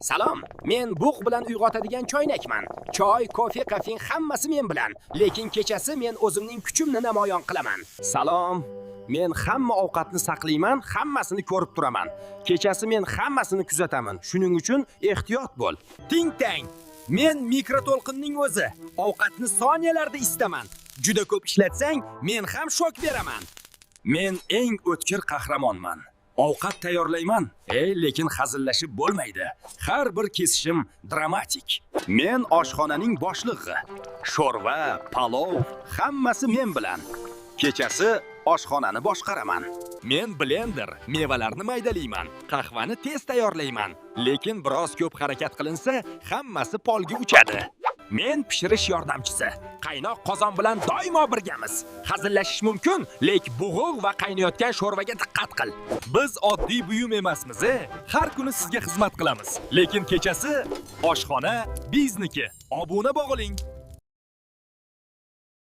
Salom, men bug' bilan uyg'otadigan choynakman. Choy, kofe, kafein hammasi men bilan, lekin kechasi men o'zimning kuchimni namoyon qilaman. Salom, men hamma ovqatni saqlayman, hammasini ko'rib turaman. Kechasi men hammasini kuzataman. Shuning uchun ehtiyot bo'l. Ting-tang. Men mikroto'lqinning o'zi. Ovqatni soniyalarda istaman. Juda ko'p ishlatsang, men ham shok beraman. Men eng o'tkir qahramonman. Ovqat tayyorlayman, lekin hazillashib bo'lmaydi. Har bir kesishim dramatik. Men oshxonaning boshlig'i. Sho'rva, palov, hammasi men bilan. Kechasi oshxonani boshqaraman. Men blender, mevalarni maydalayman, qahvani tez tayyorlayman. Lekin biroz ko'p harakat qilinsa, hammasi polga uchadi. Men pishirish yordamchisi. Qaynoq qozon bilan doimo birgamiz. Hazillashish mumkin, lekin bug'oq va qaynayotgan sho'rvaga diqqat qil. Biz oddiy buyum emasmiz, Har kuni sizga xizmat qilamiz. Lekin kechasi oshxona bizniki. Obuna bo'ling.